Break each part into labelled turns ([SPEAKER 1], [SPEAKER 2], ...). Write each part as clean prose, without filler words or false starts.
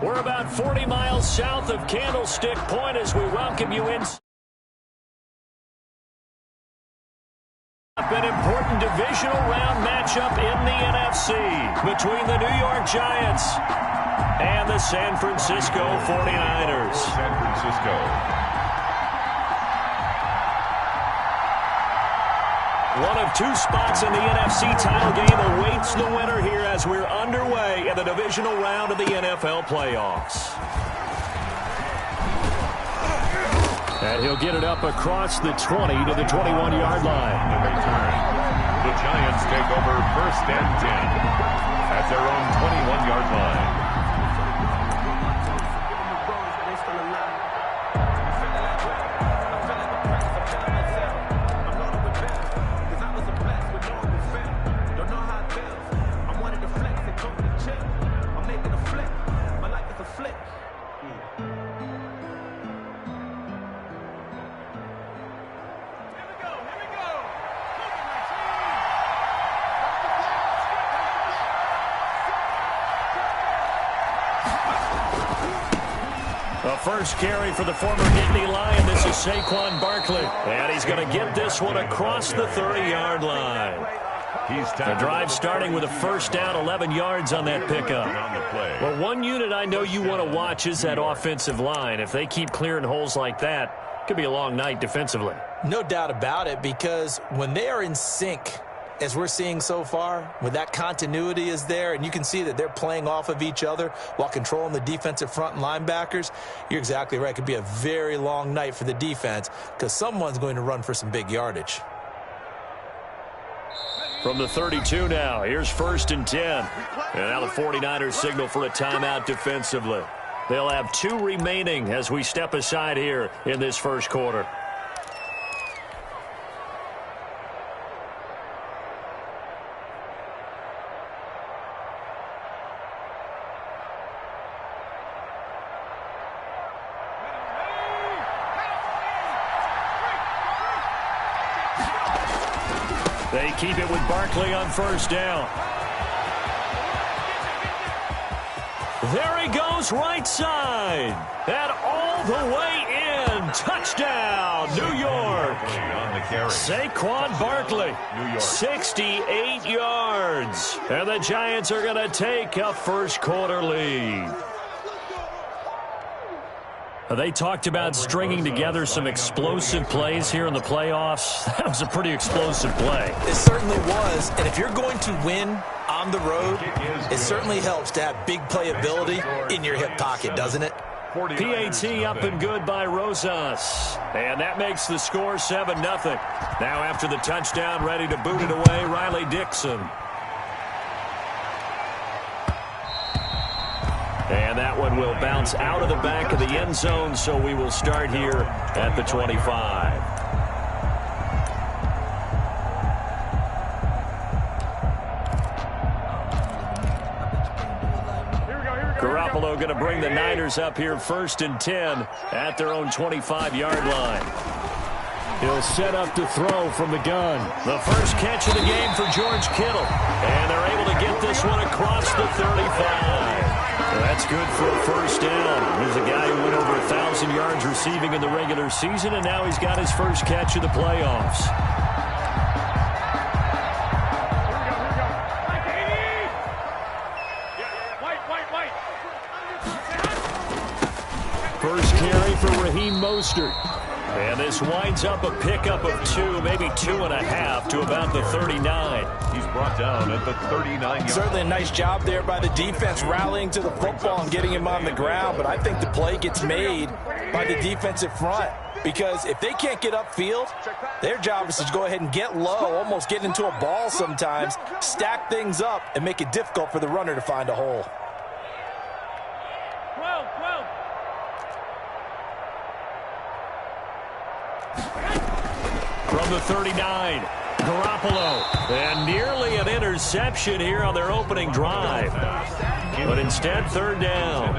[SPEAKER 1] We're about 40 miles south of Candlestick Point as we welcome you in. An important divisional round matchup in the NFC between the New York Giants and the San Francisco 49ers.
[SPEAKER 2] San Francisco.
[SPEAKER 1] One of two spots in the NFC title game awaits the winner here as we're underway in the divisional round of the NFL playoffs. And he'll get it up across the 20 to the 21-yard line.
[SPEAKER 2] The Giants take over 1st and 10 at their own 21-yard line.
[SPEAKER 1] First carry for the former Nittany Lion. This is Saquon Barkley. And he's going to get this one across the 30-yard line. The drive starting with a first down, 11 yards on that pickup. Well, one unit I know you want to watch is that offensive line. If they keep clearing holes like that, it could be a long night defensively.
[SPEAKER 3] No doubt about it, because when they are in sync, as we're seeing so far, when that continuity is there and you can see that they're playing off of each other while controlling the defensive front and linebackers, you're exactly right. It could be a very long night for the defense because someone's going to run for some big yardage.
[SPEAKER 1] From the 32 now, here's 1st and 10. And now the 49ers signal for a timeout defensively. They'll have 2 remaining as we step aside here in this first quarter. They keep it with Barkley on 1st down. There he goes, right side. And all the way in. Touchdown, New York. Saquon Barkley, 68 yards. And the Giants are going to take a first quarter lead. They talked about stringing together some explosive plays here in the playoffs. That was a pretty explosive play.
[SPEAKER 3] It certainly was. And if you're going to win on the road, it certainly helps to have big playability in your hip pocket, doesn't it?
[SPEAKER 1] PAT up and good by Rosas. And that makes the score 7-0. Now after the touchdown, ready to boot it away, Riley Dixon. And that one will bounce out of the back of the end zone, so we will start here at the 25. Garoppolo going to bring the Niners up here 1st and 10 at their own 25-yard line. He'll set up to throw from the gun. The first catch of the game for George Kittle. And they're able to get this one across the 35. That's good for a first down. Here's a guy who went over 1,000 yards receiving in the regular season, and now he's got his first catch of the playoffs. First carry for Raheem Mostert. And this winds up a pickup of 2, maybe 2.5 to about the 39.
[SPEAKER 2] He's brought down at the 39.
[SPEAKER 3] Certainly a nice job there by the defense rallying to the football and getting him on the ground. But I think the play gets made by the defensive front. Because if they can't get upfield, their job is to go ahead and get low, almost get into a ball sometimes, stack things up, and make it difficult for the runner to find a hole.
[SPEAKER 1] From the 39, Garoppolo. And nearly an interception here on their opening drive. But instead, 3rd down.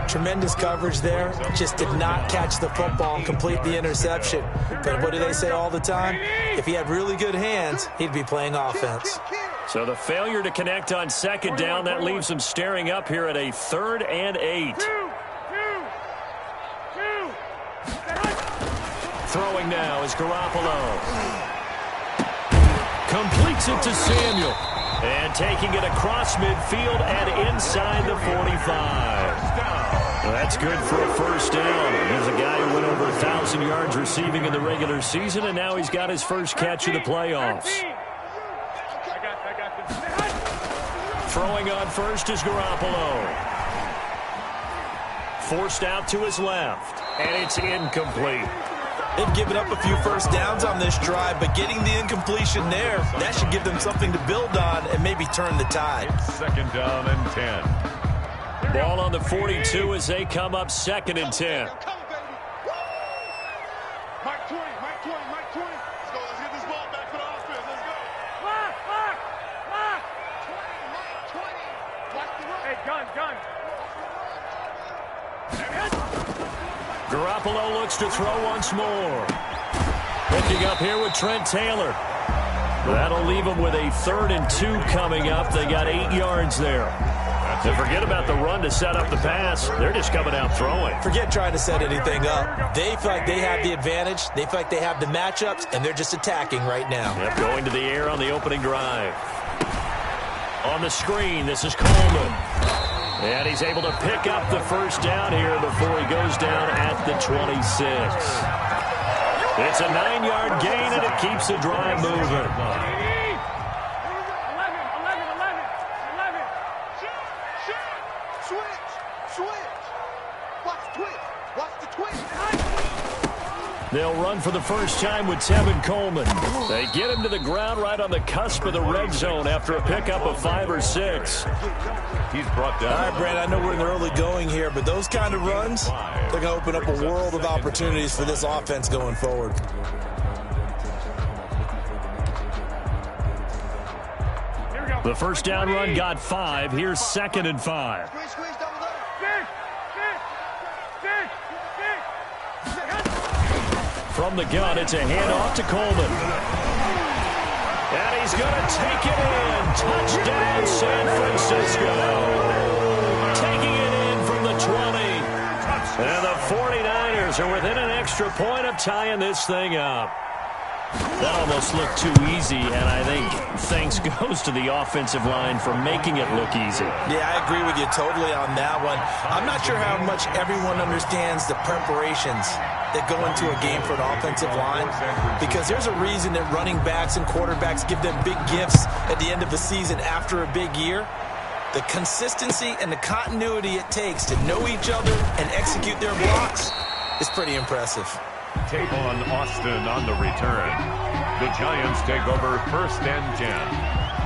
[SPEAKER 3] Tremendous coverage there. Just did not catch the football and complete the interception. But what do they say all the time? If he had really good hands, he'd be playing offense.
[SPEAKER 1] So the failure to connect on second down, that leaves them staring up here at a 3rd and 8. Throwing now is Garoppolo. Completes it to Samuel. And taking it across midfield and inside the 45. Well, that's good for a first down. There's a guy who went over 1,000 yards receiving in the regular season, and now he's got his first catch of the playoffs. Throwing on first is Garoppolo. Forced out to his left, and it's incomplete.
[SPEAKER 3] They've given up a few first downs on this drive, but getting the incompletion there, that should give them something to build on and maybe turn the tide.
[SPEAKER 2] It's 2nd down and 10.
[SPEAKER 1] Ball on the 42 as they come up 2nd and 10.
[SPEAKER 4] Mike 20, Mike 20, Mike 20. Let's go. Let's get this ball back for the offense. Let's go. Mark. 20, Mike 20. Watch the run. Hey, gun.
[SPEAKER 1] Garoppolo looks to throw once more. Picking up here with Trent Taylor. That'll leave them with a 3rd and 2 coming up. They got 8 yards there. And forget about the run to set up the pass. They're just coming out throwing.
[SPEAKER 3] Forget trying to set anything up. They feel like they have the advantage. They feel like they have the matchups, and they're just attacking right now.
[SPEAKER 1] Yep, going to the air on the opening drive. On the screen, this is Coleman. And he's able to pick up the first down here before he goes down at the 26. It's a 9-yard gain, and it keeps the drive moving. They'll run for the first time with Tevin Coleman. They get him to the ground right on the cusp of the red zone after a pickup of 5 or 6.
[SPEAKER 2] He's brought down.
[SPEAKER 3] All right, Brad, I know we're in the early going here, but those kind of runs, they're going to open up a world of opportunities for this offense going forward.
[SPEAKER 1] The first down run got 5. Here's 2nd and 5. From the gun, it's a handoff to Coleman. And he's going to take it in. Touchdown, San Francisco. Taking it in from the 20. And the 49ers are within an extra point of tying this thing up. That almost looked too easy, and I think thanks goes to the offensive line for making it look easy.
[SPEAKER 3] Yeah, I agree with you totally on that one. I'm not sure how much everyone understands the preparations that go into a game for an offensive line, because there's a reason that running backs and quarterbacks give them big gifts at the end of a season after a big year. The consistency and the continuity it takes to know each other and execute their blocks is pretty impressive.
[SPEAKER 2] Tavon Austin on the return. The Giants take over 1st and 10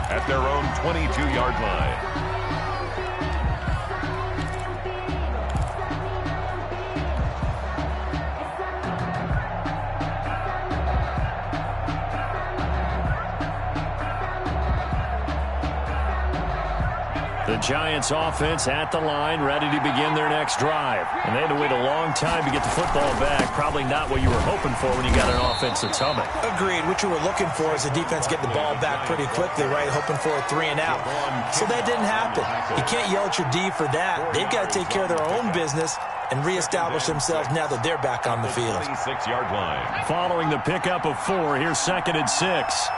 [SPEAKER 2] at their own 22-yard line.
[SPEAKER 1] The Giants offense at the line, ready to begin their next drive. And they had to wait a long time to get the football back. Probably not what you were hoping for when you got an offense that's humming.
[SPEAKER 3] Agreed. What you were looking for is the defense get the ball back pretty quickly, right? Hoping for a 3 and out. So that didn't happen. You can't yell at your D for that. They've got to take care of their own business and reestablish themselves now that they're back on the field.
[SPEAKER 2] 26-yard line.
[SPEAKER 1] Following the pickup of 4, here's 2nd and 6.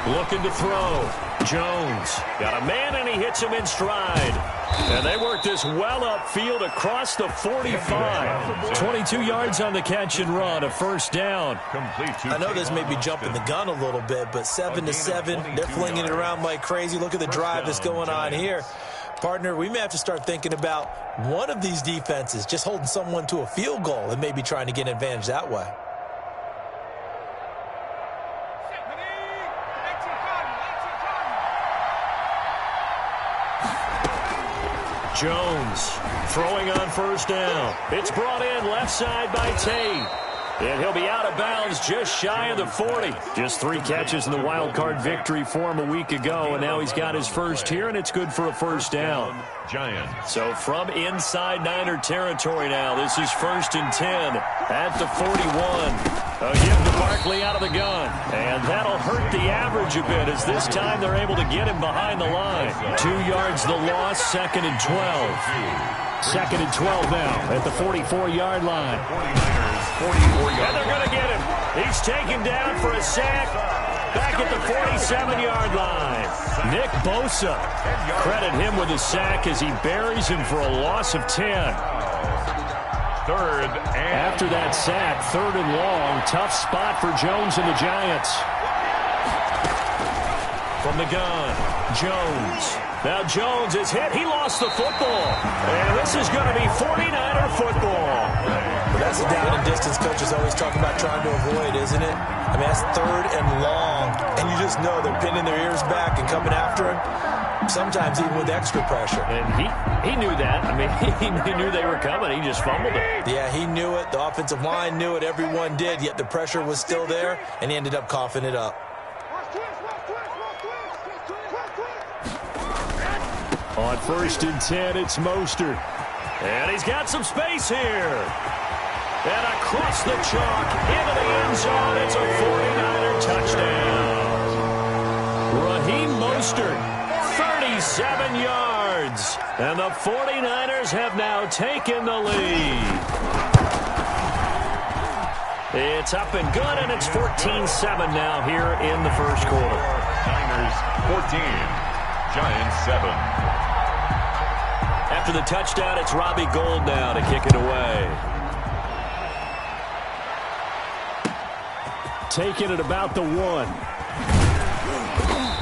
[SPEAKER 1] Looking to throw. Jones got a man, and he hits him in stride. And they work this well upfield across the 45. 22 yards on the catch and run, a first down.
[SPEAKER 3] I know this may be jumping the gun a little bit, but 7-7, they're flinging it around like crazy. Look at the drive that's going on here. Partner, we may have to start thinking about one of these defenses just holding someone to a field goal and maybe trying to get an advantage that way.
[SPEAKER 1] Jones throwing on first down. It's brought in left side by Tate. And he'll be out of bounds just shy of the 40. Just 3 catches in the wild card victory for him a week ago, and now he's got his first here, and it's good for a first down.
[SPEAKER 2] Giants.
[SPEAKER 1] So from inside Niner territory now, this is 1st and 10 at the 41. A give to Barkley out of the gun. And that'll hurt the average a bit as this time they're able to get him behind the line. 2 yards the loss, 2nd and 12. 2nd and 12 now at the 44-yard line.
[SPEAKER 2] 44 yards.
[SPEAKER 1] And they're going to get him. He's taken down for a sack back at the 47-yard line. Nick Bosa, credit him with a sack as he buries him for a loss of 10.
[SPEAKER 2] 3rd and
[SPEAKER 1] After that sack, 3rd and long. Tough spot for Jones and the Giants. From the gun, Jones. Now Jones is hit. He lost the football. And this is going to be 49er football.
[SPEAKER 3] But that's the down and distance coaches always talk about trying to avoid, isn't it? I mean, that's 3rd and long. And you just know they're pinning their ears back and coming after him. Sometimes even with extra pressure.
[SPEAKER 1] And he knew that. I mean, he knew they were coming. He just fumbled it.
[SPEAKER 3] Yeah, he knew it. The offensive line knew it. Everyone did. Yet the pressure was still there, and he ended up coughing it up.
[SPEAKER 1] On 1st and 10, it's Mostert. And he's got some space here. And across the chalk, into the end zone, it's a 49er touchdown. Raheem Mostert, 37 yards. And the 49ers have now taken the lead. It's up and good, and it's 14-7 now here in the first quarter.
[SPEAKER 2] Niners 14, Giants 7.
[SPEAKER 1] After the touchdown, it's Robbie Gould now to kick it away. Taking it about the 1.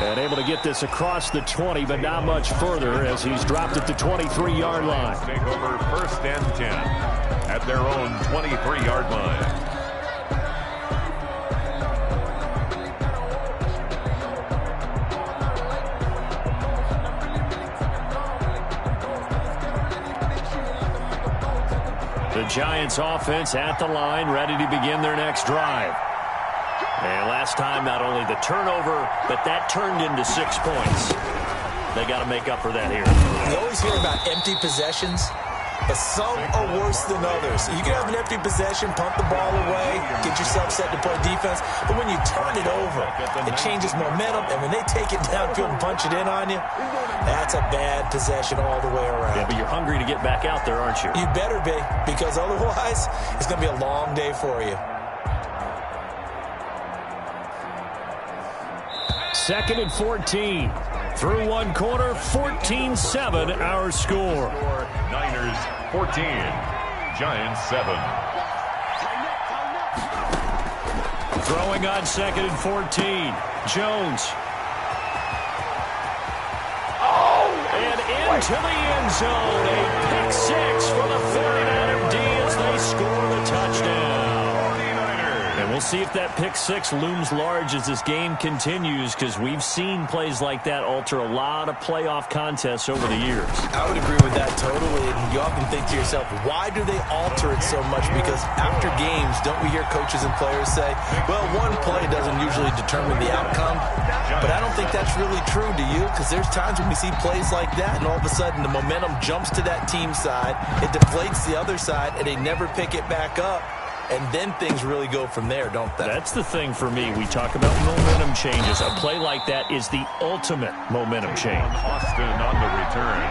[SPEAKER 1] And able to get this across the 20, but not much further as he's dropped at the 23-yard line.
[SPEAKER 2] Take over 1st and 10 at their own 23-yard line.
[SPEAKER 1] The Giants offense at the line, ready to begin their next drive. And last time, not only the turnover, but that turned into 6 points. They got to make up for that here.
[SPEAKER 3] You always hear about empty possessions, but some are worse than others. You can have an empty possession, punt the ball away, get yourself set to play defense, but when you turn it over, it changes momentum, and when they take it downfield and punch it in on you, that's a bad possession all the way around.
[SPEAKER 1] Yeah, but you're hungry to get back out there, aren't you?
[SPEAKER 3] You better be, because otherwise, it's going to be a long day for you.
[SPEAKER 1] 2nd and 14. Through 1 quarter, 14-7 our score.
[SPEAKER 2] Niners 14, Giants 7.
[SPEAKER 1] Throwing on 2nd and 14. Jones. And into the end zone. A pick 6 for the 49er D as they score the touchdown. And we'll see if that pick 6 looms large as this game continues, because we've seen plays like that alter a lot of playoff contests over the years.
[SPEAKER 3] I would agree with that totally. And you often think to yourself, why do they alter it so much? Because after games, don't we hear coaches and players say, well, one play doesn't usually determine the outcome. But I don't think that's really true, do you? Because there's times when we see plays like that, and all of a sudden the momentum jumps to that team side, it deflates the other side, and they never pick it back up. And then things really go from there, don't they?
[SPEAKER 1] That's the thing for me. We talk about momentum changes. A play like that is the ultimate momentum change.
[SPEAKER 2] Austin on the return.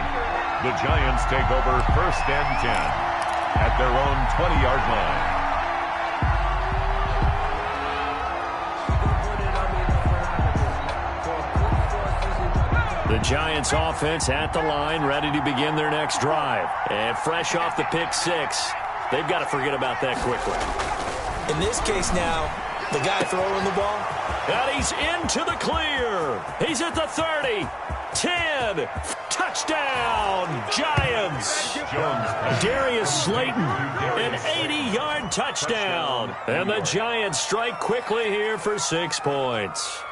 [SPEAKER 2] The Giants take over 1st and 10 at their own 20-yard line.
[SPEAKER 1] The Giants offense at the line, ready to begin their next drive. And fresh off the pick 6. They've got to forget about that quickly.
[SPEAKER 3] In this case now, the guy throwing the ball.
[SPEAKER 1] And he's into the clear. He's at the 30. 10. Touchdown, Giants. Darius Slayton, an 80-yard touchdown. And the Giants strike quickly here for 6 points.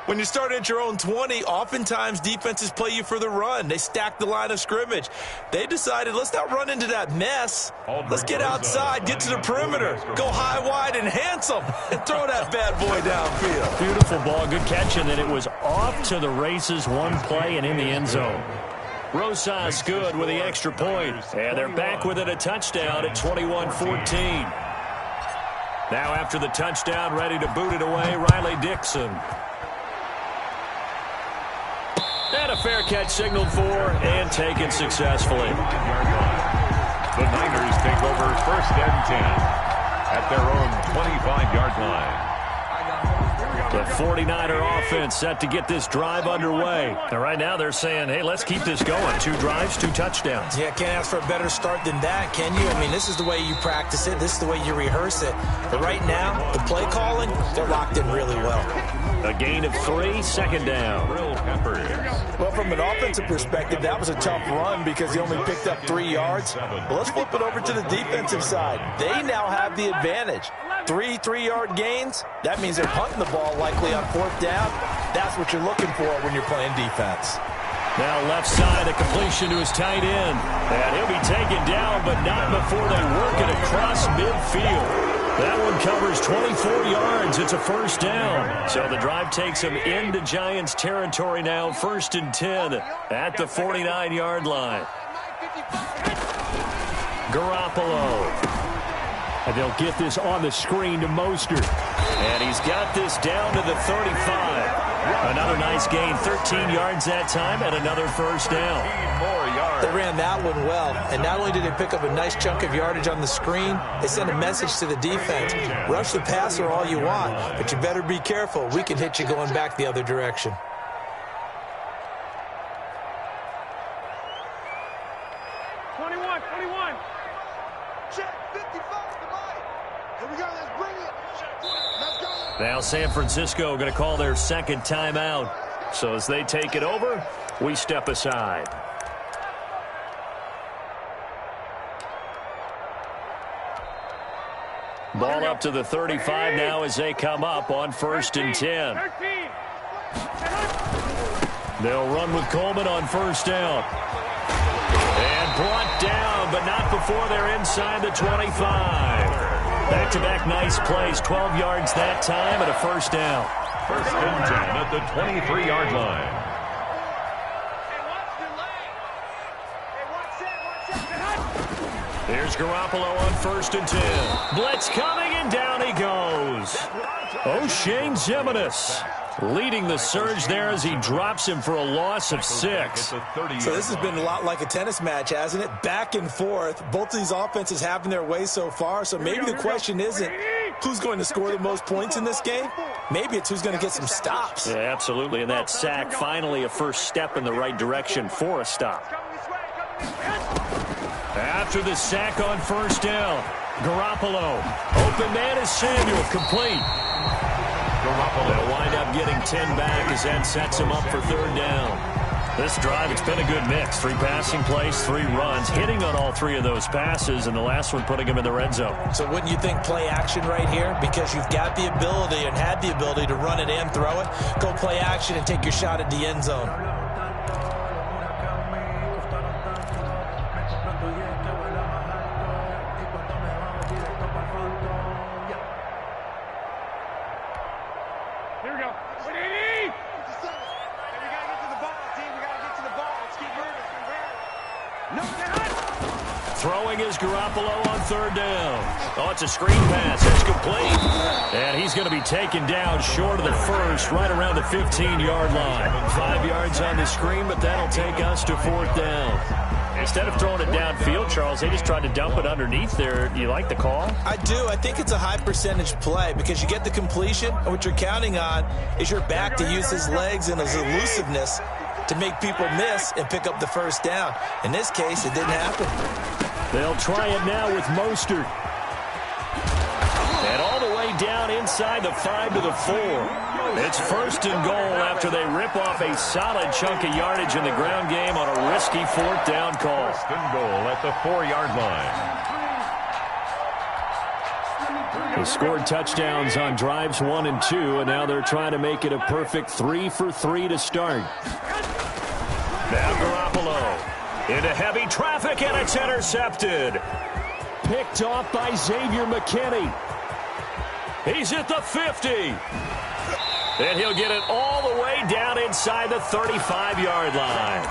[SPEAKER 3] When you start at your own 20, oftentimes defenses play you for the run. They stack the line of scrimmage. They decided, let's not run into that mess. Let's get outside, get to the perimeter, go high, wide, and handsome, and throw that bad boy downfield.
[SPEAKER 1] Beautiful ball, good catch, and then it was off to the races, one play and in the end zone. Rosas good with the extra point, and they're back with it, a touchdown at 21-14. Now after the touchdown, ready to boot it away, Riley Dixon. And a fair catch signaled for and taken successfully.
[SPEAKER 2] The Niners take over 1st and 10 at their own 25-yard line.
[SPEAKER 1] The 49er offense set to get this drive underway. And right now they're saying, hey, let's keep this going. 2 drives, 2 touchdowns.
[SPEAKER 3] Yeah, can't ask for a better start than that, can you? I mean, this is the way you practice it. This is the way you rehearse it. But right now, the play calling, they're locked in really well.
[SPEAKER 1] A gain of 3, 2nd down.
[SPEAKER 3] Well, from an offensive perspective, that was a tough run because he only picked up 3 yards. But let's flip it over to the defensive side. They now have the advantage. 3 3-yard gains, that means they're punting the ball likely on 4th down. That's what you're looking for when you're playing defense.
[SPEAKER 1] Now left side, a completion to his tight end. And he'll be taken down, but not before they work it across midfield. That one covers 24 yards. It's a 1st down. So the drive takes him into Giants territory now. 1st and 10 at the 49-yard line. Garoppolo. And they'll get this on the screen to Mostert. And he's got this down to the 35. Another nice gain, 13 yards that time, and another 1st down.
[SPEAKER 3] They ran that one well, and not only did they pick up a nice chunk of yardage on the screen, they sent a message to the defense. Rush the passer all you want, but you better be careful. We can hit you going back the other direction.
[SPEAKER 1] Now San Francisco going to call their 2nd timeout. So as they take it over, we step aside. Ball up to the 35 now as they come up on 1st and 10. They'll run with Coleman on 1st down. And brought down, but not before they're inside the 25. Back-to-back nice plays, 12 yards that time and a 1st down.
[SPEAKER 2] 1st and 10 at the 23-yard line.
[SPEAKER 1] Here's Garoppolo on 1st and 10. Blitz coming, and down he goes. O'Shane Ximines leading the surge there as he drops him for a loss of 6.
[SPEAKER 3] So this has been a lot like a tennis match, hasn't it? Back and forth. Both of these offenses having their way so far. So maybe the question isn't who's going to score the most points in this game. Maybe it's who's going to get some stops.
[SPEAKER 1] Yeah, absolutely. And that sack, finally a first step in the right direction for a stop. After the sack on 1st down, Garoppolo. Open man is Samuel, complete. They'll wind up getting 10 back as that sets him up for 3rd down. This drive, it's been a good mix. 3 passing plays, 3 runs, hitting on all 3 of those passes, and the last one putting him in the red zone.
[SPEAKER 3] So wouldn't you think play action right here? Because you've got the ability and had the ability to run it and throw it. Go play action and take your shot at the end zone.
[SPEAKER 1] Throwing is Garoppolo on 3rd down. Oh, it's a screen pass. It's complete. And he's going to be taken down short of the 1st, right around the 15-yard line. 5 yards on the screen, but that'll take us to 4th down. Instead of throwing it downfield, Charles, they just tried to dump it underneath there. Do you like the call?
[SPEAKER 3] I do. I think it's a high percentage play because you get the completion, and what you're counting on is your back to use his legs and his elusiveness to make people miss and pick up the 1st down. In this case, it didn't happen.
[SPEAKER 1] They'll try it now with Mostert. And all the way down inside the 5 to the 4. It's 1st and goal after they rip off a solid chunk of yardage in the ground game on a risky 4th down call.
[SPEAKER 2] 1st and goal at the 4-yard line.
[SPEAKER 1] They scored touchdowns on drives 1 and 2, and now they're trying to make it a perfect 3 for 3 to start. Now Garoppolo into heavy traffic, and it's intercepted. Picked off by Xavier McKinney. He's at the 50. And he'll get it all the way down inside the 35-yard line.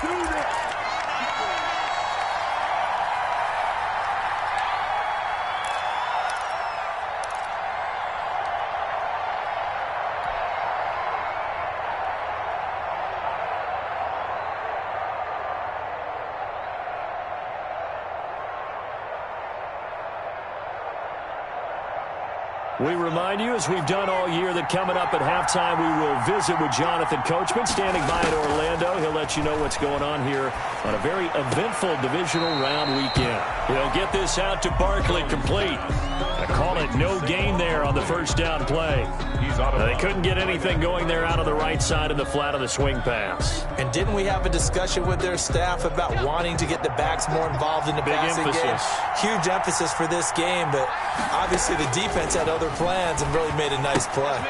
[SPEAKER 1] We remind you, as we've done all year, that coming up at halftime, we will visit with Jonathan Coachman, standing by in Orlando. He'll let you know what's going on here on a very eventful divisional round weekend. He'll get this out to Barkley, complete. I call it no gain there on the first down play. They couldn't get anything going there out of the right side of the flat of the swing pass.
[SPEAKER 3] And didn't we have a discussion with their staff about wanting to get the backs more involved in the passing game? Huge emphasis for this game, but obviously the defense had other plans and really made a nice play.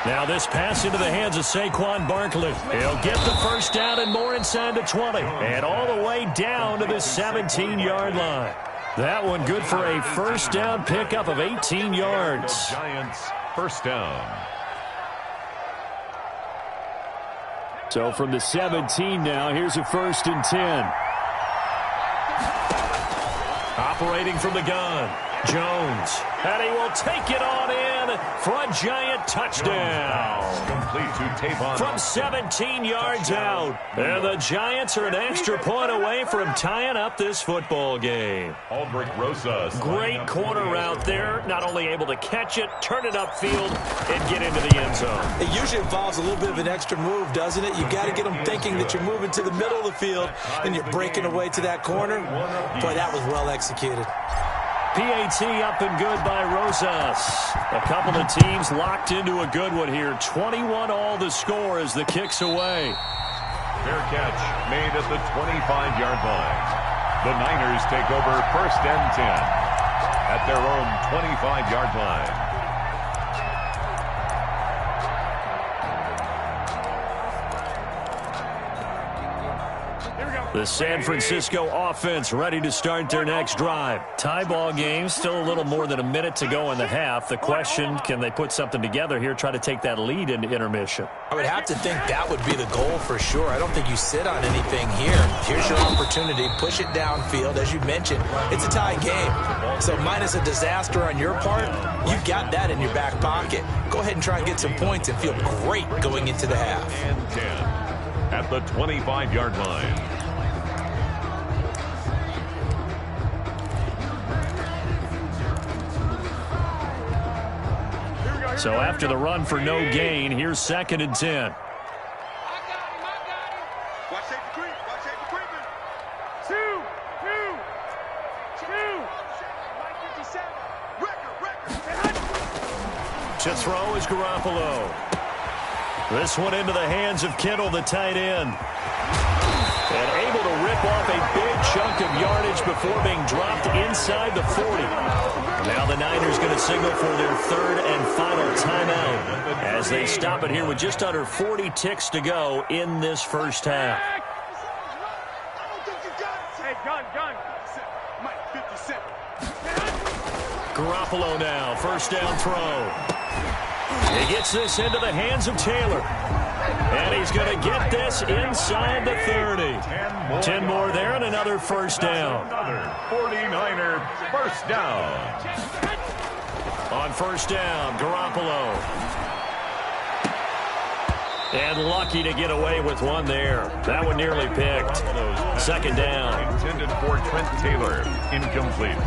[SPEAKER 1] Now this pass into the hands of Saquon Barkley. He'll get the first down and more inside the 20. And all the way down to the 17-yard line. That one good for a first down pickup of 18 yards.
[SPEAKER 2] Giants first down.
[SPEAKER 1] So from the 17 now, here's a 1st and 10. Operating from the gun, Jones. And he will take it on in for a Giant touchdown.
[SPEAKER 2] Complete to Tavon.
[SPEAKER 1] From 17 yards out. And the Giants are an extra point away from tying up this football game.
[SPEAKER 2] Aldrich Rosas.
[SPEAKER 1] Great corner route there. Not only able to catch it, turn it upfield, and get into the end zone.
[SPEAKER 3] It usually involves a little bit of an extra move, doesn't it? You've got to get them thinking that you're moving to the middle of the field and you're breaking away to that corner. Boy, that was well executed.
[SPEAKER 1] PAT up and good by Rosas. A couple of teams locked into a good one here. 21 all the score as the kick's away.
[SPEAKER 2] Fair catch made at the 25-yard line. The Niners take over 1st and 10 at their own 25-yard line.
[SPEAKER 1] The San Francisco offense ready to start their next drive. Tie ball game, still a little more than a minute to go in the half. The question, can they put something together here, try to take that lead into intermission?
[SPEAKER 3] I would have to think that would be the goal for sure. I don't think you sit on anything here. Here's your opportunity. Push it downfield. As you mentioned, it's a tie game. So minus a disaster on your part, you've got that in your back pocket. Go ahead and try and get some points and feel great going into the half.
[SPEAKER 2] And 10 at the 25-yard line.
[SPEAKER 1] So after the run for no gain, here's 2nd and 10.
[SPEAKER 4] I got him. Watch safety creep. Watch safety creeping. Two. Record.
[SPEAKER 1] To throw is Garoppolo. This one into the hands of Kittle, the tight end. And able to rip off a big chunk of yardage before being dropped inside the 40. Now the Niners going to signal for their 3rd and final timeout as they stop it here with just under 40 ticks to go in this first half.
[SPEAKER 4] Hey, gun. Mike, 57.
[SPEAKER 1] Garoppolo now, first down throw. He gets this into the hands of Taylor. And he's going to get this inside the 30. 10 more there and another first down.
[SPEAKER 2] Another 49er first down.
[SPEAKER 1] On first down, Garoppolo. And lucky to get away with one there. That one nearly picked. 2nd down.
[SPEAKER 2] Intended for Trent Taylor. Incomplete.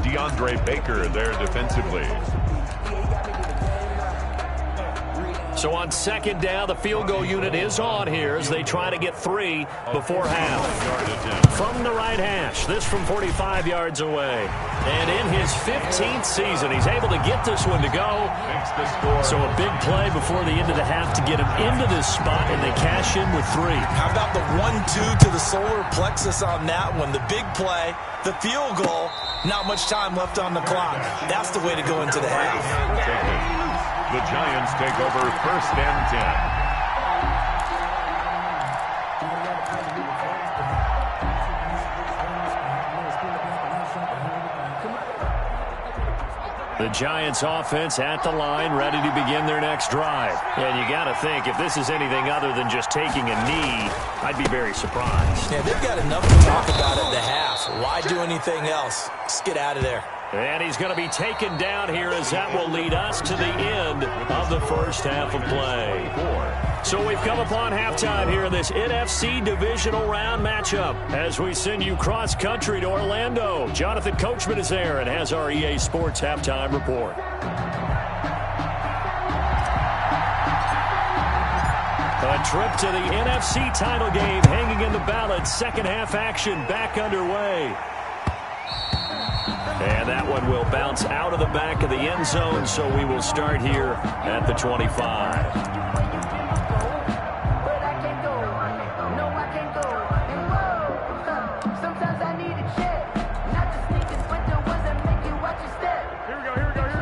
[SPEAKER 2] DeAndre Baker there defensively.
[SPEAKER 1] So on 2nd down, the field goal unit is on here as they try to get 3 before half. From the right hash, this from 45 yards away. And in his 15th season, he's able to get this one to go. So a big play before the end of the half to get him into this spot, and they cash in with 3.
[SPEAKER 3] How about the 1-2 to the solar plexus on that one? The big play, the field goal, not much time left on the clock. That's the way to go into the half.
[SPEAKER 2] The Giants take over 1st and 10.
[SPEAKER 1] The Giants offense at the line, ready to begin their next drive. And you got to think, if this is anything other than just taking a knee, I'd be very surprised.
[SPEAKER 3] Yeah, they've got enough to talk about at the half. Why do anything else? Just get out of there.
[SPEAKER 1] And he's going to be taken down here as that will lead us to the end of the first half of play. So we've come upon halftime here in this NFC divisional round matchup as we send you cross-country to Orlando. Jonathan Coachman is there and has our EA Sports halftime report. A trip to the NFC title game hanging in the balance. Second half action back underway. And that one will bounce out of the back of the end zone, so we will start here at the 25.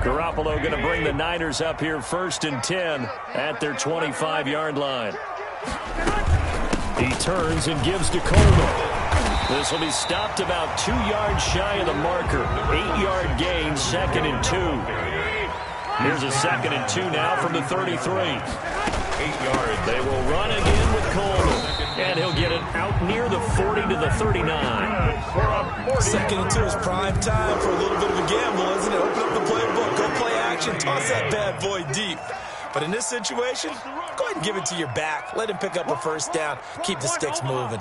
[SPEAKER 1] Garoppolo going to bring the Niners up here 1st and 10 at their 25-yard line. He turns and gives to Coleman. This will be stopped about 2 yards shy of the marker. 8-yard gain, 2nd and 2. Here's a 2nd and 2 now from the 33. 8 yards. They will run again with Coleman. And he'll get it out near the 40 to the 39.
[SPEAKER 3] 2nd and 2 is prime time for a little bit of a gamble, isn't it? Open up the playbook, go play action, toss that bad boy deep. But in this situation, go ahead and give it to your back. Let him pick up a first down. Keep the sticks moving.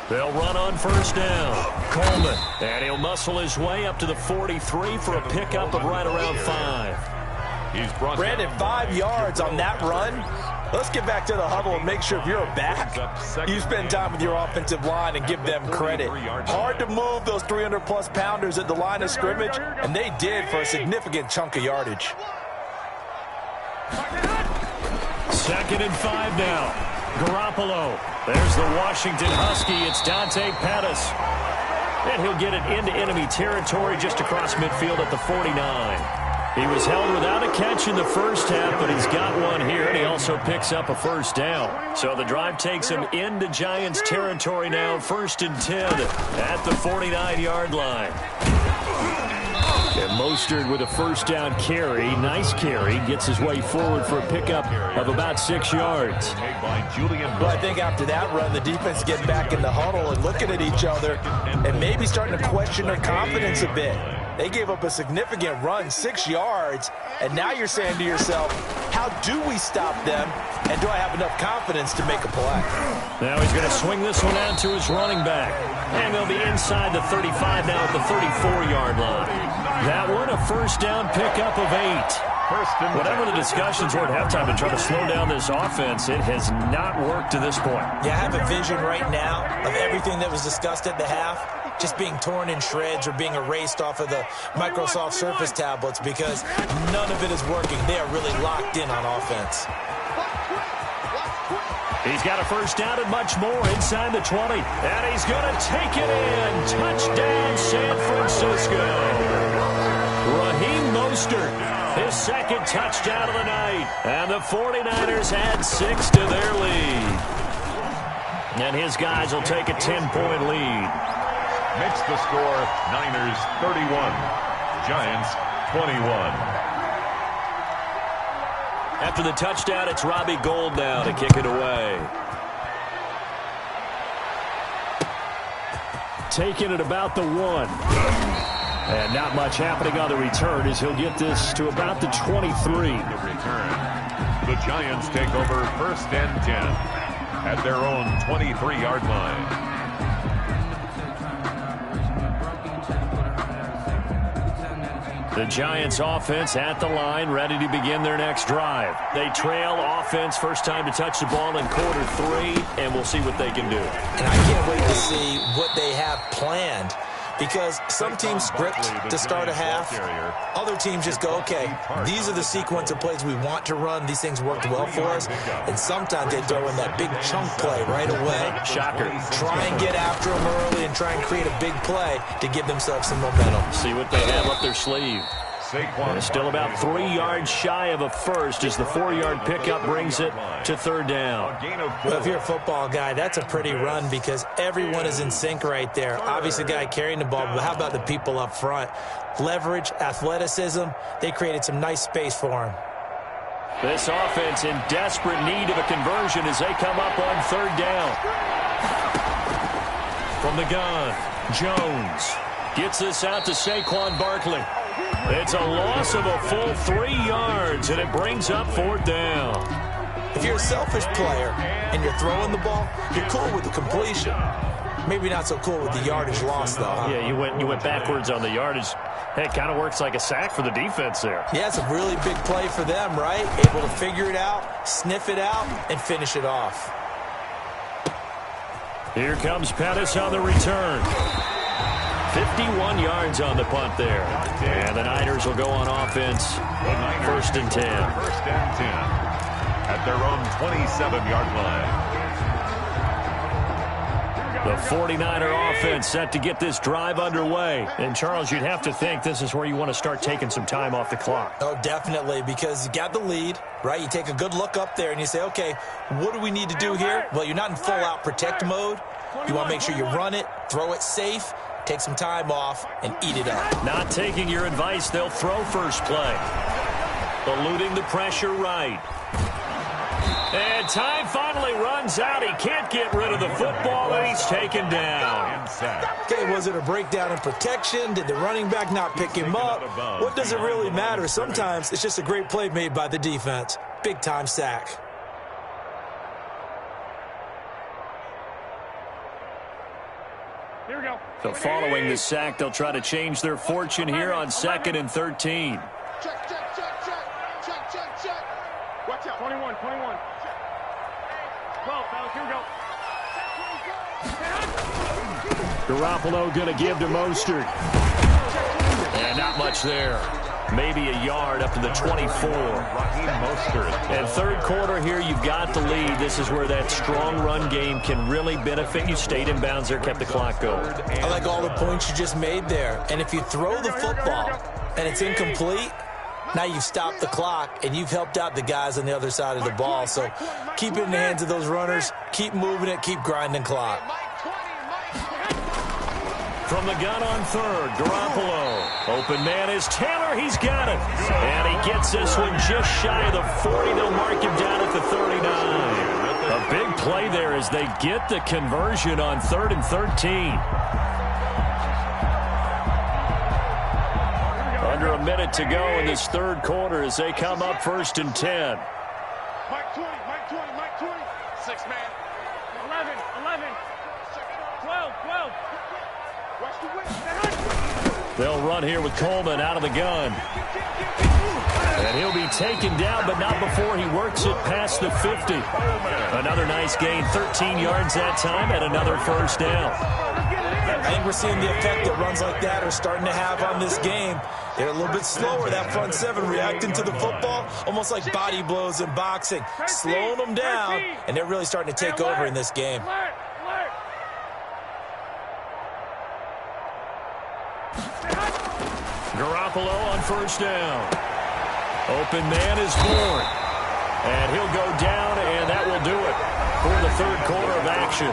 [SPEAKER 1] They'll run on first down. Coleman. And he'll muscle his way up to the 43 for a pickup of right around 5.
[SPEAKER 3] Brandon, 5 yards on that run. Let's get back to the huddle and make sure if you're a back, you spend time with your offensive line and give them credit. Hard to move those 300-plus pounders at the line of scrimmage, and they did for a significant chunk of yardage.
[SPEAKER 1] 2nd and 5 now. Garoppolo. There's the Washington Husky. It's Dante Pettis. And he'll get it into enemy territory just across midfield at the 49. He was held without a catch in the first half, but he's got one here, and he also picks up a first down. So the drive takes him into Giants territory now, 1st and 10 at the 49-yard line. And Mostert with a first down carry. Nice carry. Gets his way forward for a pickup of about 6 yards.
[SPEAKER 3] Well, I think after that run, the defense is getting back in the huddle and looking at each other and maybe starting to question their confidence a bit. They gave up a significant run, 6 yards, and now you're saying to yourself, how do we stop them, and do I have enough confidence to make a play?
[SPEAKER 1] Now he's going to swing this one out to his running back. And they'll be inside the 35 now at the 34-yard line. That one, a first down pickup of 8. Whatever the discussions were at halftime to try to slow down this offense, it has not worked to this point.
[SPEAKER 3] Yeah, I have a vision right now of everything that was discussed at the half just being torn in shreds or being erased off of the Microsoft Surface tablets because none of it is working. They are really locked in on offense.
[SPEAKER 1] He's got a first down and much more inside the 20. And he's going to take it in. Touchdown, San Francisco. Raheem Mostert, his 2nd touchdown of the night. And the 49ers add 6 to their lead. And his guys will take a 10-point lead.
[SPEAKER 2] Makes the score Niners 31, Giants 21.
[SPEAKER 1] After the touchdown, it's Robbie Gould now to kick it away. Taking it about the 1. And not much happening on the return as he'll get this to about the 23.
[SPEAKER 2] The Giants take over 1st and 10 at their own 23-yard line.
[SPEAKER 1] The Giants offense at the line, ready to begin their next drive. They trail offense, first time to touch the ball in quarter 3, and we'll see what they can do.
[SPEAKER 3] And I can't wait to see what they have planned because some teams script to start a half. Other teams just go, okay, these are the sequence of plays we want to run. These things worked well for us. And sometimes they throw in that big chunk play right away.
[SPEAKER 1] Shocker.
[SPEAKER 3] Try and get after them early and try and create a big play to give themselves some momentum. See what they have up their sleeve.
[SPEAKER 1] Still about 3 yards shy of a first as the 4-yard pickup brings it to 3rd down.
[SPEAKER 3] Well, if you're a football guy, that's a pretty run because everyone is in sync right there. Obviously, the guy carrying the ball, but how about the people up front? Leverage, athleticism, they created some nice space for him.
[SPEAKER 1] This offense in desperate need of a conversion as they come up on third down. From the gun, Jones gets this out to Saquon Barkley. It's a loss of a full 3 yards, and it brings up fourth down.
[SPEAKER 3] If you're a selfish player and you're throwing the ball, you're cool with the completion. Maybe not so cool with the yardage loss, though, huh?
[SPEAKER 1] Yeah, you went backwards on the yardage. Hey, it kind of works like a sack for the defense there.
[SPEAKER 3] Yeah, it's a really big play for them, right? Able to figure it out, sniff it out, and finish it off.
[SPEAKER 1] Here comes Pettis on the return. 51 yards on the punt there. And the Niners will go on offense. First and 10.
[SPEAKER 2] First and 10 at their own 27-yard line.
[SPEAKER 1] The 49er offense set to get this drive underway. And, Charles, you'd have to think this is where you want to start taking some time off the clock.
[SPEAKER 3] Oh, definitely, because you got the lead, right? You take a good look up there and you say, okay, what do we need to do here? Well, you're not in full-out protect mode. You want to make sure you run it, throw it safe, take some time off, and eat it up.
[SPEAKER 1] Not taking your advice, they'll throw first play. Eluding the pressure right. And time finally runs out. He can't get rid of the football, and he's taken down.
[SPEAKER 3] Okay, was it a breakdown in protection? Did the running back not pick him up? What does it really matter? Sometimes it's just a great play made by the defense. Big-time sack.
[SPEAKER 4] Here we go.
[SPEAKER 1] So following the sack, they'll try to change their fortune here on 2nd and 13.
[SPEAKER 4] Check, check, check, check. Check, check, check. Watch out. 21, 21. 12, fellas, here we go.
[SPEAKER 1] Garoppolo going to give to Mostert. And not much there. Maybe a yard up to the 24. And third quarter here, you've got the lead. This is where that strong run game can really benefit you. Stayed in bounds there, kept the clock going.
[SPEAKER 3] I like all the points you just made there. And if you throw the football and it's incomplete, now you've stopped the clock and you've helped out the guys on the other side of the ball. So keep it in the hands of those runners. Keep moving it. Keep grinding clock.
[SPEAKER 1] From the gun on third, Garoppolo. Open man is Taylor. He's got it. And he gets this one just shy of the 40. They'll mark him down at the 39. A big play there as they get the conversion on 3rd and 13. Under a minute to go in this third quarter as they come up 1st and 10.
[SPEAKER 4] Mike 20, Mike 20, Mike 20. 6 man. 11, 11. 12, 12. Watch the wing.
[SPEAKER 1] They'll run here with Coleman out of the gun. And he'll be taken down, but not before he works it past the 50. Another nice gain, 13 yards that time, and another first down.
[SPEAKER 3] I think we're seeing the effect that runs like that are starting to have on this game. They're a little bit slower, that front seven, reacting to the football, almost like body blows in boxing, slowing them down, and they're really starting to take over in this game.
[SPEAKER 1] Garoppolo on first down. Open man is born. And he'll go down, and that will do it for the third quarter of action.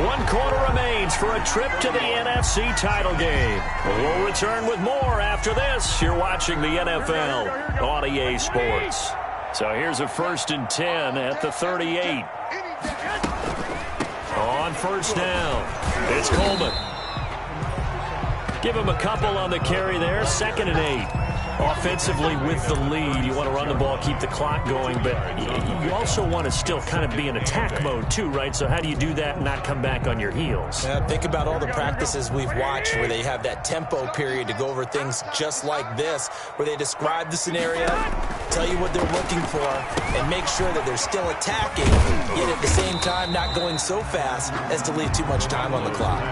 [SPEAKER 1] 1 quarter remains for a trip to the NFC title game. We'll return with more after this. You're watching the NFL on EA Sports. So here's a 1st and 10 at the 38. On first down, it's Coleman. Give him a couple on the carry there. 2nd and 8. Offensively with the lead, you want to run the ball, keep the clock going, but you also want to still kind of be in attack mode too, right? So how do you do that and not come back on your heels?
[SPEAKER 3] Think about all the practices we've watched where they have that tempo period to go over things just like this, where they describe the scenario, tell you what they're looking for, and make sure that they're still attacking, yet at the same time not going so fast as to leave too much time on the clock.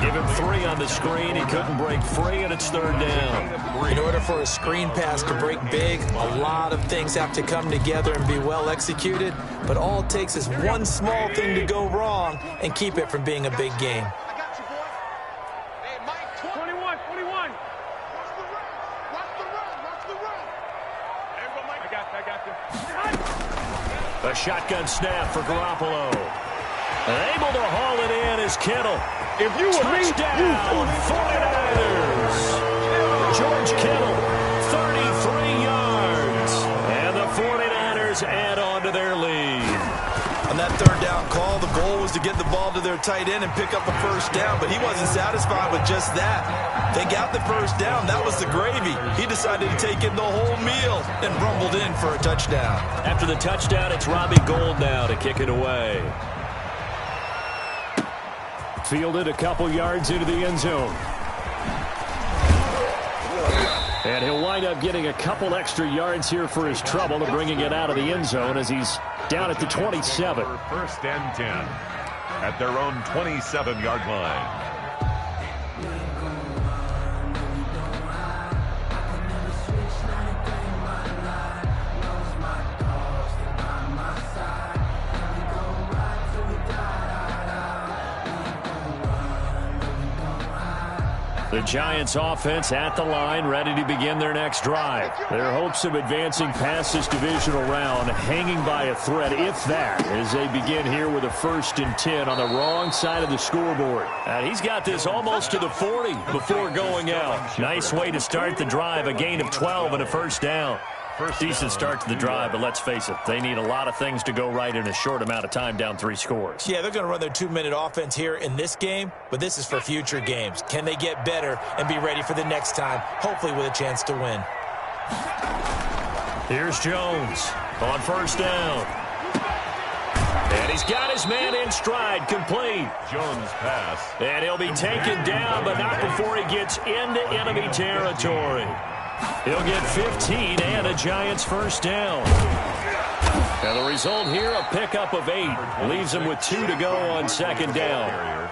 [SPEAKER 1] Give him 3 on the screen. He couldn't break free, and it's 3rd down.
[SPEAKER 3] In order for a screen pass to break big, a lot of things have to come together and be well executed, but all it takes is one small thing to go wrong and keep it from being a big game.
[SPEAKER 4] I got you, boy. Hey, Mike 21, 21. Watch the run. Watch the run. Watch the run. There you go, Mike. I got you.
[SPEAKER 1] A shotgun snap for Garoppolo. Able to haul it in is Kittle.
[SPEAKER 5] If you were me,
[SPEAKER 1] touchdown, 49ers. George Kittle, 33 yards. And the 49ers
[SPEAKER 3] On that third down call, the goal was to get the ball to their tight end and pick up a first down, but he wasn't satisfied with just that. They got the first down. That was the gravy. He decided to take in the whole meal and rumbled in for a touchdown.
[SPEAKER 1] After the touchdown, it's Robbie Gould now to kick it away. Fielded a couple yards into the end zone. And he'll wind up getting a couple extra yards here for his trouble to bringing it out of the end zone as he's down at the 27.
[SPEAKER 2] First and 10 at their own 27-yard line.
[SPEAKER 1] The Giants offense at the line, ready to begin their next drive. Their hopes of advancing past this divisional round hanging by a thread, if that, as they begin here with a 1st and 10 on the wrong side of the scoreboard. And he's got this almost to the 40 before going out. Nice way to start the drive, a gain of 12 and a first down. Decent start to the drive, but let's face it, they need a lot of things to go right in a short amount of time, down 3 scores.
[SPEAKER 3] Yeah, they're going to run their 2-minute offense here in this game, but this is for future games. Can they get better and be ready for the next time, hopefully with a chance to win?
[SPEAKER 1] Here's Jones on first down. And he's got his man in stride, complete.
[SPEAKER 2] Jones pass.
[SPEAKER 1] And he'll be taken down, but not before he gets into enemy territory. He'll get 15 and a Giants first down. And the result here, a pickup of 8. Leaves him with 2 to go on second down.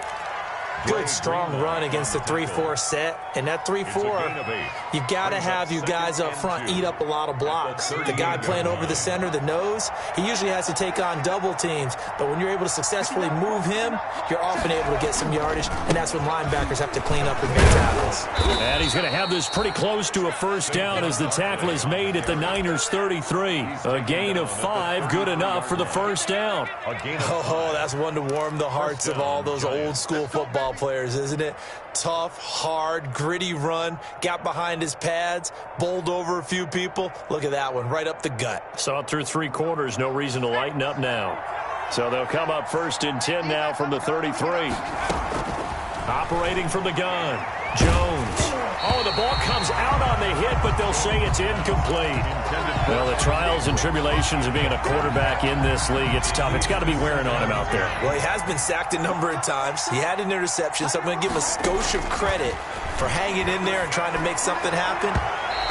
[SPEAKER 3] Good, strong run against the 3-4 set. And that 3-4, you've got to have you guys up front eat up a lot of blocks. The guy playing over the center, the nose, he usually has to take on double teams. But when you're able to successfully move him, you're often able to get some yardage. And that's when linebackers have to clean up and make tackles.
[SPEAKER 1] And he's going to have this pretty close to a first down as the tackle is made at the Niners' 33. A gain of 5, good enough for the first down.
[SPEAKER 3] Oh, that's one to warm the hearts of all those old school football players, isn't it? Tough, hard, gritty run, got behind his pads, bowled over a few people. Look at that one, right up the gut.
[SPEAKER 1] Saw it through 3 quarters, no reason to lighten up now. So they'll come up 1st and 10 now from the 33. Operating from the gun, Jones. Oh, the ball comes out on the hit, but they'll say it's incomplete. Well, the trials and tribulations of being a quarterback in this league, it's tough. It's got to be wearing on him out there.
[SPEAKER 3] Well, he has been sacked a number of times. He had an interception, so I'm going to give him a skosh of credit for hanging in there and trying to make something happen,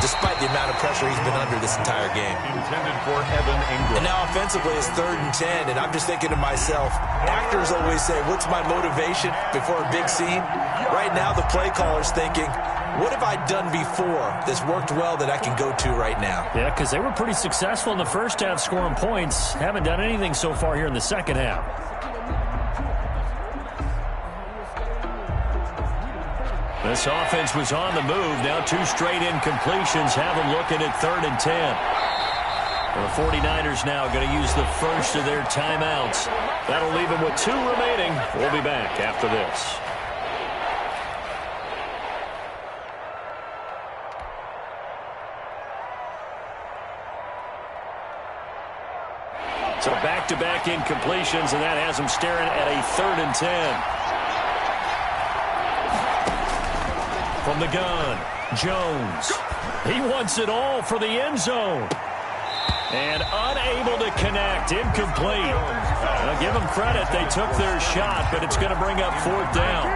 [SPEAKER 3] despite the amount of pressure he's been under this entire game.
[SPEAKER 2] Intended for Evan Ingram.
[SPEAKER 3] And now offensively it's 3rd and 10, and I'm just thinking to myself, actors always say, what's my motivation before a big scene? Right now the play caller's thinking, what have I done before that's worked well that I can go to right now?
[SPEAKER 1] Yeah, because they were pretty successful in the first half scoring points. Haven't done anything so far here in the second half. This offense was on the move. Now 2 straight incompletions have them looking at 3rd and 10. Well, the 49ers now going to use the first of their timeouts. That'll leave them with 2 remaining. We'll be back after this. So back-to-back incompletions, and that has them staring at a 3rd and 10. From the gun, Jones. He wants it all for the end zone. And unable to connect, incomplete. I'll give them credit, they took their shot, but it's going to bring up 4th down.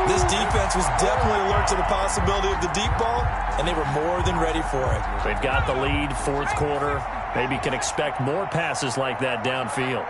[SPEAKER 3] This defense was definitely alert to the possibility of the deep ball, and they were more than ready for it.
[SPEAKER 1] They've got the lead, 4th quarter. Maybe can expect more passes like that downfield.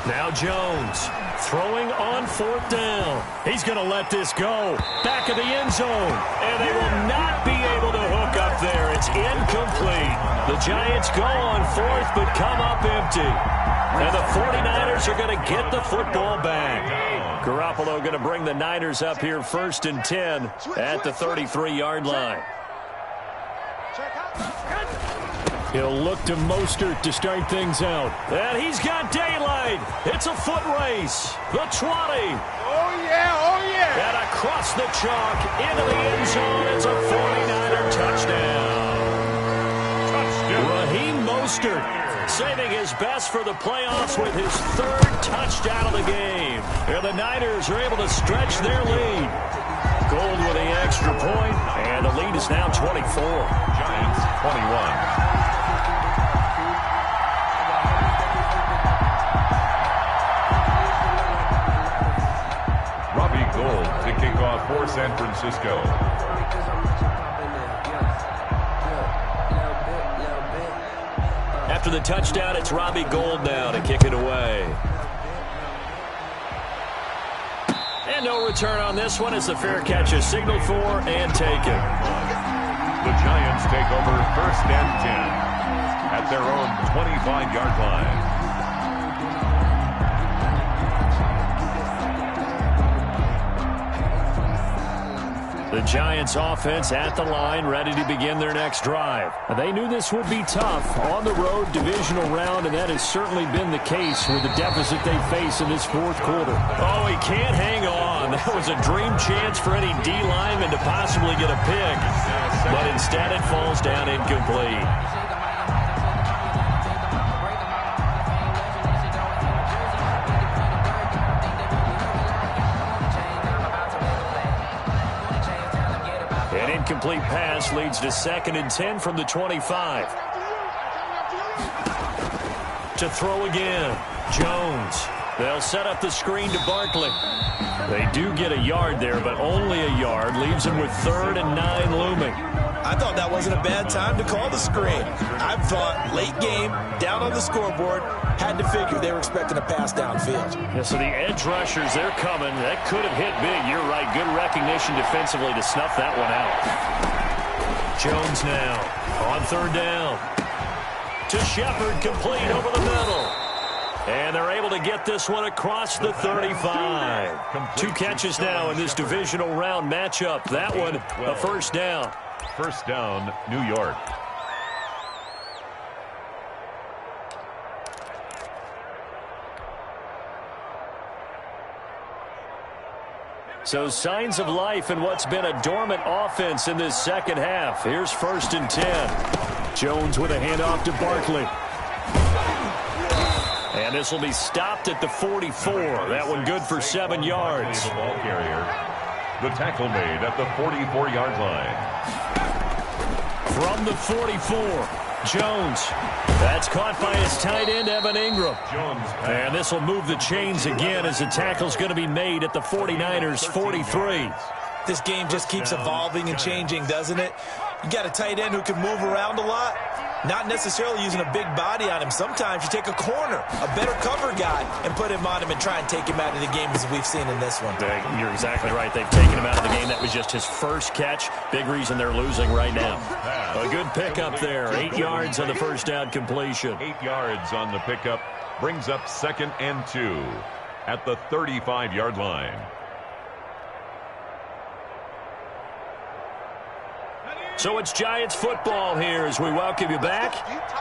[SPEAKER 1] Now Jones throwing on 4th down. He's going to let this go. Back of the end zone. And they will not be able to hook up there. It's incomplete. The Giants go on 4th but come up empty. And the 49ers are going to get the football back. Garoppolo going to bring the Niners up here 1st and 10 at the 33-yard line. He'll look to Mostert to start things out. And he's got daylight. It's a foot race. The 20.
[SPEAKER 4] Oh, yeah, oh, yeah.
[SPEAKER 1] And across the chalk into the end zone. It's a 49er touchdown. Raheem Mostert saving his best for the playoffs with his third touchdown of the game. And the Niners are able to stretch their lead. Gold with the extra point, and the lead is now 24.
[SPEAKER 2] Giants 21. Gold to kick off for San Francisco.
[SPEAKER 1] After the touchdown, it's Robbie Gould now to kick it away. And no return on this one as the fair catch is signaled for and taken.
[SPEAKER 2] The Giants take over 1st and 10 at their own 25-yard line.
[SPEAKER 1] The Giants offense at the line, ready to begin their next drive. They knew this would be tough on the road divisional round, and that has certainly been the case with the deficit they face in this fourth quarter. Oh, he can't hang on. That was a dream chance for any D lineman to possibly get a pick, but instead it falls down incomplete. Incomplete pass leads to 2nd and 10 from the 25. To throw again, Jones. They'll set up the screen to Barkley. They do get a yard there, but only a yard. Leaves him with 3rd and 9 looming.
[SPEAKER 3] I thought that wasn't a bad time to call the screen. I thought late game, down on the scoreboard, had to figure they were expecting a pass downfield.
[SPEAKER 1] Yeah, so the edge rushers, they're coming. That could have hit big. You're right. Good recognition defensively to snuff that one out. Jones now on 3rd down. To Shepard, complete over the middle. And they're able to get this one across the 35. 2 catches now in this divisional round matchup. That one, a 1st down.
[SPEAKER 2] 1st down, New York.
[SPEAKER 1] So signs of life in what's been a dormant offense in this second half. Here's 1st and 10. Jones with a handoff to Barkley. And this will be stopped at the 44. That one good for 7 yards.
[SPEAKER 2] The ball carrier. The tackle made at the 44-yard line.
[SPEAKER 1] From the 44, Jones. That's caught by his tight end, Evan Ingram. And this will move the chains again as the tackle's going to be made at the 49ers' 43.
[SPEAKER 3] This game just keeps evolving and changing, doesn't it? You got a tight end who can move around a lot, not necessarily using a big body on him. Sometimes you take a corner, a better cover guy, and put him on him and try and take him out of the game as we've seen in this one.
[SPEAKER 1] You're exactly right. They've taken him out of the game. That was just his first catch. Big reason they're losing right now. A good pickup there. 8 yards on the 1st down completion.
[SPEAKER 2] 8 yards on the pickup brings up 2nd and 2 at the 35-yard line.
[SPEAKER 1] So it's Giants football here as we welcome you back.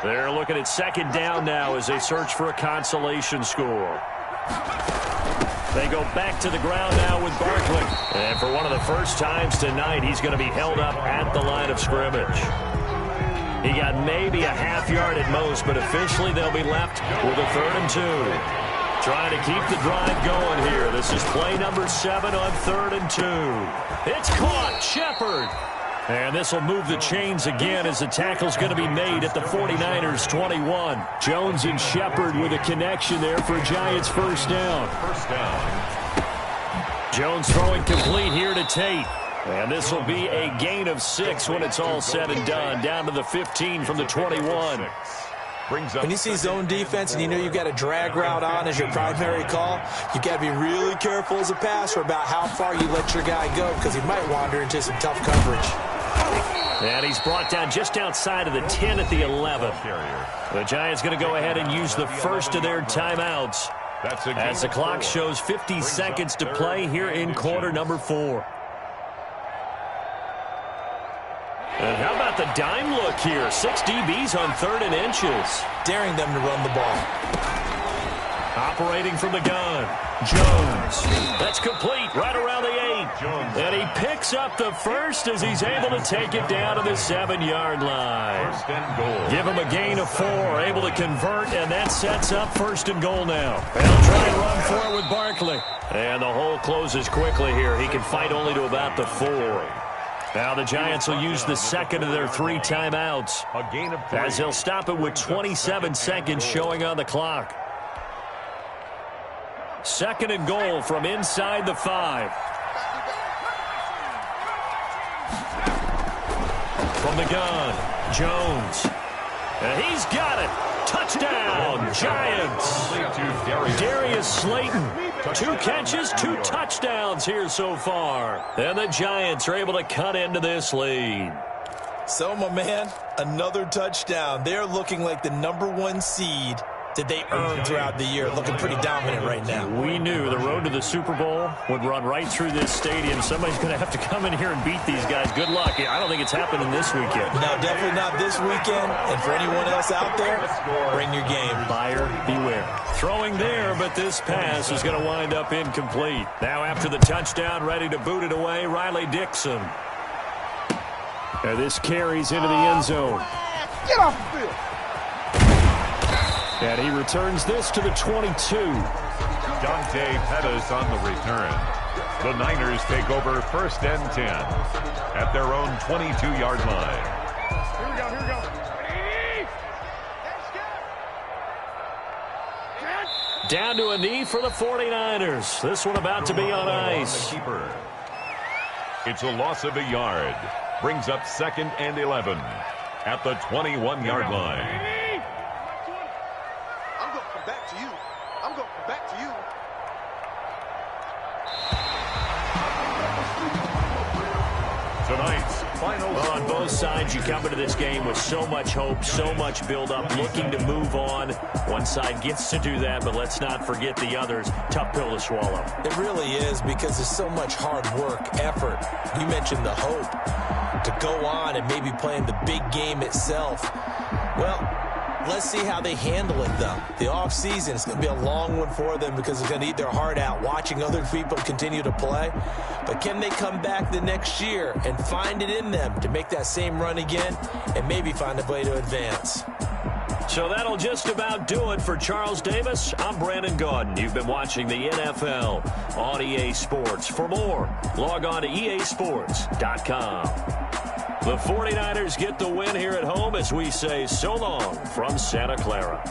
[SPEAKER 1] They're looking at 2nd down now as they search for a consolation score. They go back to the ground now with Barkley. And for one of the first times tonight, he's going to be held up at the line of scrimmage. He got maybe a half yard at most, but officially they'll be left with a 3rd and 2. Trying to keep the drive going here. This is play number 7 on 3rd and 2. It's caught. Shepard. And this will move the chains again as the tackle's going to be made at the 49ers' 21. Jones and Shepard with a connection there for Giants 1st down.
[SPEAKER 2] 1st down.
[SPEAKER 1] Jones throwing complete here to Tate. And this will be a gain of 6 when it's all said and done. Down to the 15 from the 21.
[SPEAKER 3] When you see zone defense and you know you've got a drag route on as your primary call, you've got to be really careful as a passer about how far you let your guy go because he might wander into some tough coverage.
[SPEAKER 1] And he's brought down just outside of the 10 at the 11. The Giants going to go ahead and use the first of their timeouts as the clock shows 50 seconds to play here in quarter number 4. And how about the dime look here? 6 DBs on 3rd and inches.
[SPEAKER 3] Daring them to run the ball.
[SPEAKER 1] Operating from the gun. Jones. That's complete right around the 8. And he picks up the first as he's able to take it down to the 7-yard line.
[SPEAKER 2] First and goal.
[SPEAKER 1] Give him a gain of 4, able to convert, and that sets up first and goal now. They'll try and run for it with Barkley. And the hole closes quickly here. He can fight only to about the 4. Now the Giants will use the second of their 3 timeouts,
[SPEAKER 2] A gain of 3.
[SPEAKER 1] as they'll stop it with 27 seconds showing on the clock. Second and goal from inside the 5. From the gun, Jones. And he's got it. Touchdown, Giants. Darius Slayton. 2 catches, 2 touchdowns here so far. And the Giants are able to cut into this lead.
[SPEAKER 3] So, my man, another touchdown. They're looking like the #1 seed that they earned throughout the year. Looking pretty dominant right now.
[SPEAKER 1] We knew the road to the Super Bowl would run right through this stadium. Somebody's going to have to come in here and beat these guys. Good luck. I don't think it's happening this weekend.
[SPEAKER 3] No, definitely not this weekend. And for anyone else out there, bring your game.
[SPEAKER 1] Buyer beware. Throwing there, but this pass is going to wind up incomplete. Now after the touchdown, ready to boot it away, Riley Dixon. And this carries into the end zone.
[SPEAKER 4] Get off the field.
[SPEAKER 1] And he returns this to the 22.
[SPEAKER 2] Dante Pettis on the return. The Niners take over first and 10 at their own 22-yard line.
[SPEAKER 4] Here we go.
[SPEAKER 1] Down to a knee for the 49ers. This one about to be on ice.
[SPEAKER 2] It's a loss of a yard. Brings up second and 11 at the 21-yard line.
[SPEAKER 4] I'm going to come back to you.
[SPEAKER 2] Tonight's final.
[SPEAKER 1] Well, on both sides, you come into this game with so much hope, so much build-up, looking to move on. One side gets to do that, but let's not forget the others. Tough pill to swallow.
[SPEAKER 3] It really is, because there's so much hard work, effort. You mentioned the hope to go on and maybe play in the big game itself. Well, let's see how they handle it, though. The offseason is going to be a long one for them, because they're going to eat their heart out watching other people continue to play. But can they come back the next year and find it in them to make that same run again and maybe find a way to advance?
[SPEAKER 1] So that'll just about do it for Charles Davis. I'm Brandon Gaudin. You've been watching the NFL on EA Sports. For more, log on to easports.com. The 49ers get the win here at home as we say so long from Santa Clara.